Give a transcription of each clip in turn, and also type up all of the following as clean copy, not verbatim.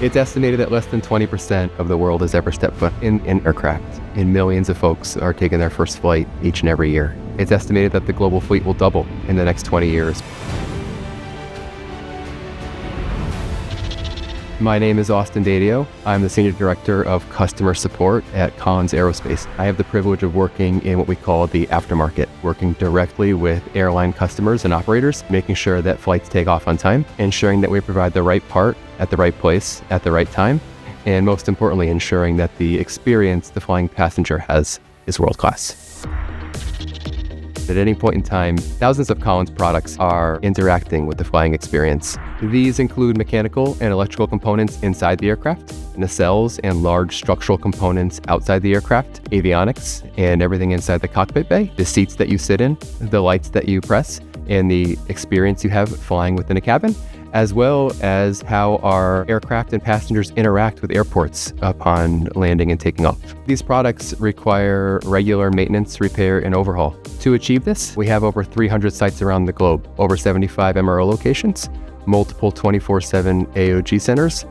It's estimated that less than 20% of the world has ever stepped foot in an aircraft, and millions of folks are taking their first flight each and every year. It's estimated that the global fleet will double in the next 20 years. My name is Austin Dadio. I'm the Senior Director of Customer Support at Collins Aerospace. I have the privilege of working in what we call the aftermarket, working directly with airline customers and operators, making sure that flights take off on time, ensuring that we provide the right part at the right place at the right time, and most importantly, ensuring that the experience the flying passenger has is world-class. At any point in time, thousands of Collins products are interacting with the flying experience. These include mechanical and electrical components inside the aircraft, nacelles and large structural components outside the aircraft, avionics, and everything inside the cockpit bay, the seats that you sit in, the lights that you press, and the experience you have flying within a cabin, as well as how our aircraft and passengers interact with airports upon landing and taking off. These products require regular maintenance, repair, and overhaul. To achieve this, we have over 300 sites around the globe, over 75 MRO locations, multiple 24/7 AOG centers,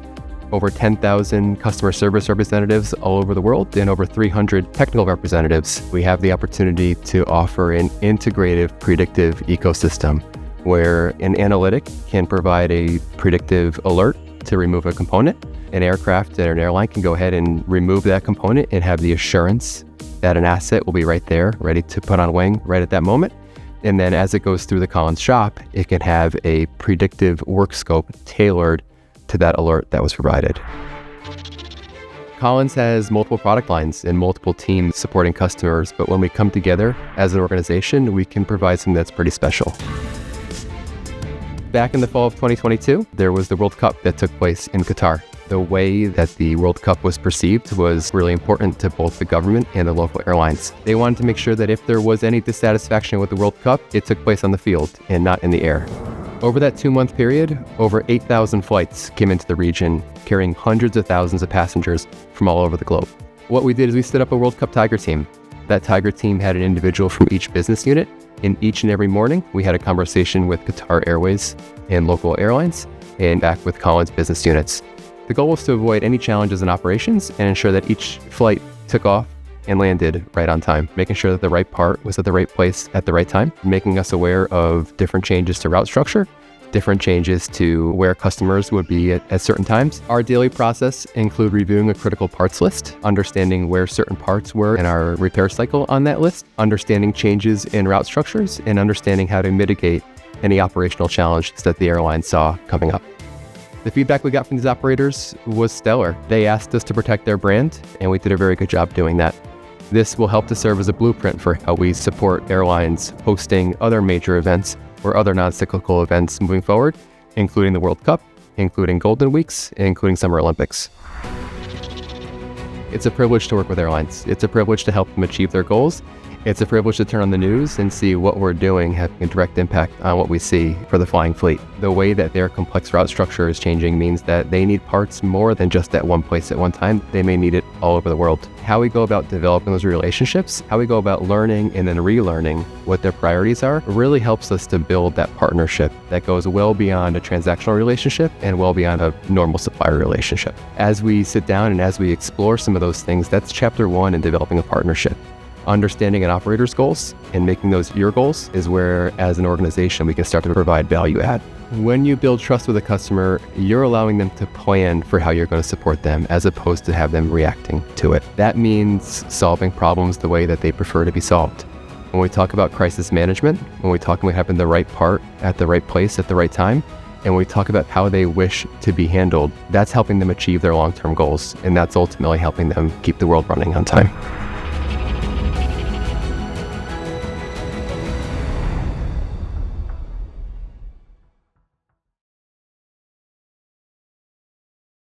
over 10,000 customer service representatives all over the world, and over 300 technical representatives. We have the opportunity to offer an integrative predictive ecosystem where an analytic can provide a predictive alert to remove a component. An aircraft or an airline can go ahead and remove that component and have the assurance that an asset will be right there, ready to put on wing right at that moment. And then as it goes through the Collins shop, it can have a predictive work scope tailored to that alert that was provided. Collins has multiple product lines and multiple teams supporting customers, but when we come together as an organization, we can provide something that's pretty special. Back in the fall of 2022, there was the World Cup that took place in Qatar. The way that the World Cup was perceived was really important to both the government and the local airlines. They wanted to make sure that if there was any dissatisfaction with the World Cup, it took place on the field and not in the air. Over that 2-month period, over 8,000 flights came into the region, carrying hundreds of thousands of passengers from all over the globe. What we did is we stood up a World Cup Tiger team. That Tiger team had an individual from each business unit. And each and every morning, we had a conversation with Qatar Airways and local airlines and back with Collins business units. The goal was to avoid any challenges in operations and ensure that each flight took off and landed right on time, making sure that the right part was at the right place at the right time, making us aware of different changes to route structure, different changes to where customers would be at certain times. Our daily process include reviewing a critical parts list, understanding where certain parts were in our repair cycle on that list, understanding changes in route structures, and understanding how to mitigate any operational challenges that the airline saw coming up. The feedback we got from these operators was stellar. They asked us to protect their brand, and we did a very good job doing that. This will help to serve as a blueprint for how we support airlines hosting other major events or other non-cyclical events moving forward, including the World Cup, including Golden Weeks, and including Summer Olympics. It's a privilege to work with airlines. It's a privilege to help them achieve their goals. It's a privilege to turn on the news and see what we're doing having a direct impact on what we see for the flying fleet. The way that their complex route structure is changing means that they need parts more than just at one place at one time. They may need it all over the world. How we go about developing those relationships, how we go about learning and then relearning what their priorities are, really helps us to build that partnership that goes well beyond a transactional relationship and well beyond a normal supplier relationship. As we sit down and as we explore some of those things, that's chapter 1 in developing a partnership. Understanding an operator's goals and making those your goals is where, as an organization, we can start to provide value add. When you build trust with a customer, you're allowing them to plan for how you're going to support them as opposed to have them reacting to it. That means solving problems the way that they prefer to be solved. When we talk about crisis management, when we talk about having the right part at the right place at the right time, and we talk about how they wish to be handled, that's helping them achieve their long-term goals, and that's ultimately helping them keep the world running on time.